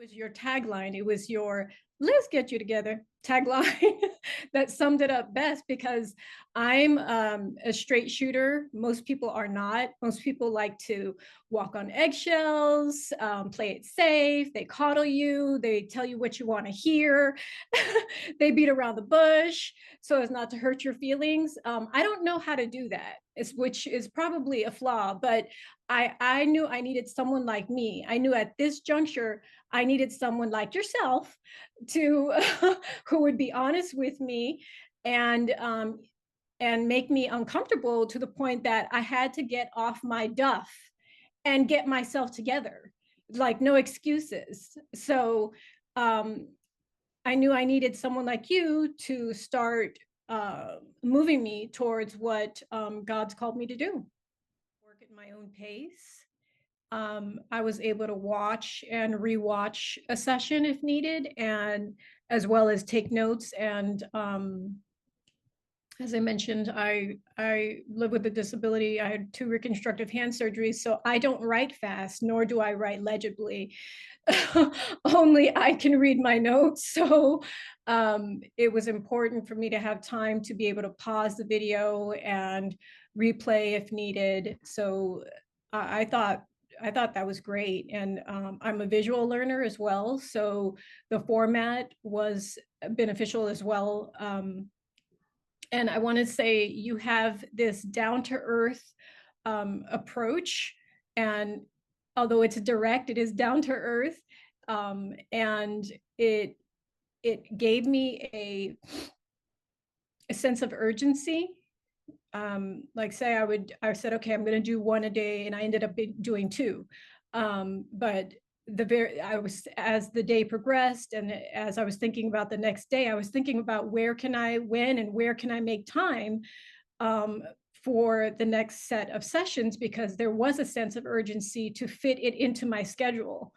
was your tagline. It was your "Let's get you together" tagline that summed it up best, because I'm a straight shooter. Most people are not. Most people like to walk on eggshells, play it safe. They coddle you. They tell you what you want to hear. They beat around the bush so as not to hurt your feelings. I don't know how to do that, which is probably a flaw, but I knew I needed someone like me. I knew at this juncture, I needed someone like yourself to who would be honest with me and make me uncomfortable to the point that I had to get off my duff and get myself together, like no excuses. So um, I knew I needed someone like you to start moving me towards what God's called me to do. Work at my own pace. I was able to watch and rewatch a session if needed, and as well as take notes. And as I mentioned, I live with a disability. I had 2 reconstructive hand surgeries, so I don't write fast, nor do I write legibly. Only I can read my notes. So it was important for me to have time to be able to pause the video and replay if needed. So I thought that was great. And I'm a visual learner as well, so the format was beneficial as well. And I want to say you have this down to earth approach, and although it's direct, it is down to earth, and it gave me a sense of urgency. Like say I said, okay, I'm going to do 1 a day, and I ended up doing 2. But as the day progressed, and as I was thinking about the next day, I was thinking about when and where can I make time for the next set of sessions, because there was a sense of urgency to fit it into my schedule.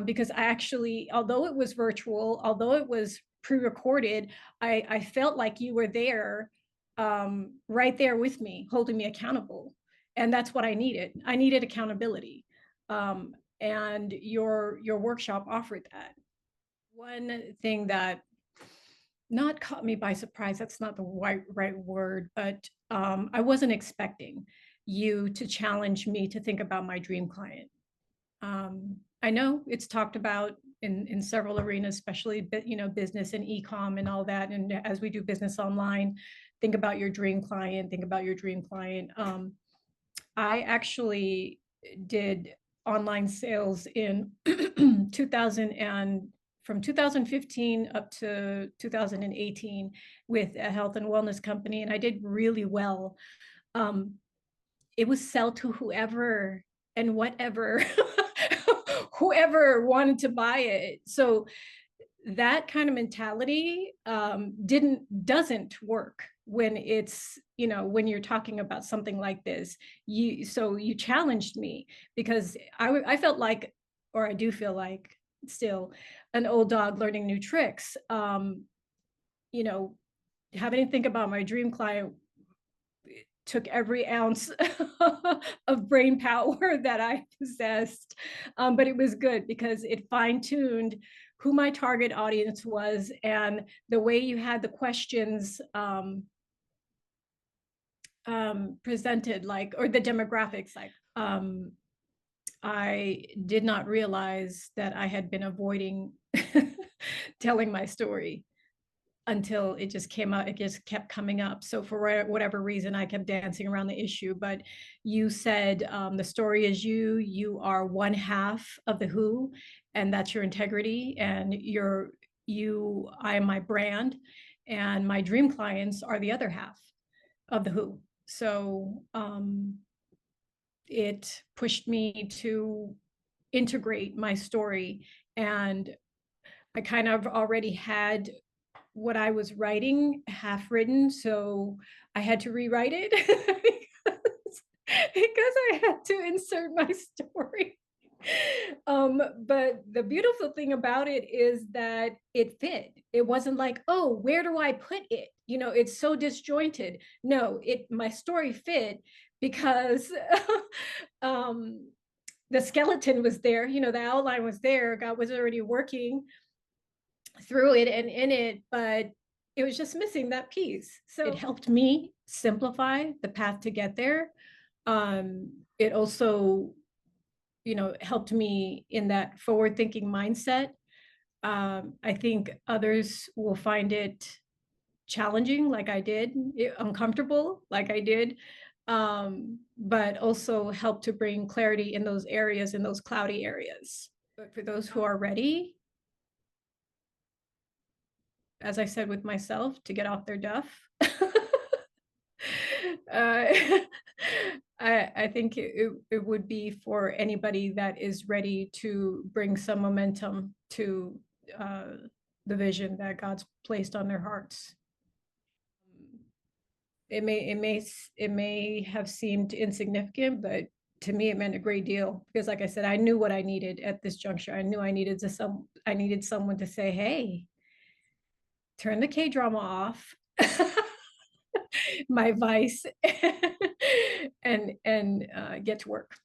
Because I actually, although it was virtual, although it was pre-recorded, I felt like you were there, right there with me, holding me accountable. And that's what I needed. I needed accountability. And your workshop offered that. One thing that not caught me by surprise, that's not the right word, but I wasn't expecting you to challenge me to think about my dream client. I know it's talked about in several arenas, especially business and e-com and all that. And as we do business online, think about your dream client. Think about your dream client. I actually did online sales in 2000 and from 2015 up to 2018 with a health and wellness company, and I did really well. It was sell to whoever and whatever whoever wanted to buy it. So that kind of mentality doesn't work when it's when you're talking about something like this. You challenged me, because I felt like, or I do feel like still, an old dog learning new tricks. You know Having to think about my dream client took every ounce of brain power that I possessed. But it was good because it fine-tuned who my target audience was, and the way you had the questions presented, or the demographics. I did not realize that I had been avoiding telling my story until it just came out. It just kept coming up. So for whatever reason, I kept dancing around the issue. But you said the story is you are one half of the who, and that's your integrity, and I am my brand, and my dream clients are the other half of the who. So it pushed me to integrate my story, and I kind of already had what I was writing half written, so I had to rewrite it because I had to insert my story. But the beautiful thing about it is that it fit. It wasn't like, oh, where do I put it? It's so disjointed. No, my story fit because the skeleton was there, the outline was there. God was already working through it and in it, but it was just missing that piece. So it helped me simplify the path to get there. It also, helped me in that forward thinking mindset. I think others will find it challenging, like I did, uncomfortable, like I did, but also help to bring clarity in those areas, in those cloudy areas. But for those who are ready, as I said with myself, to get off their duff. uh, I think it would be for anybody that is ready to bring some momentum to uh, the vision that God's placed on their hearts. It may have seemed insignificant, but to me it meant a great deal because, like I said, I knew what I needed at this juncture. I knew I needed someone to say, "Hey, turn the K drama off." My vice, and get to work.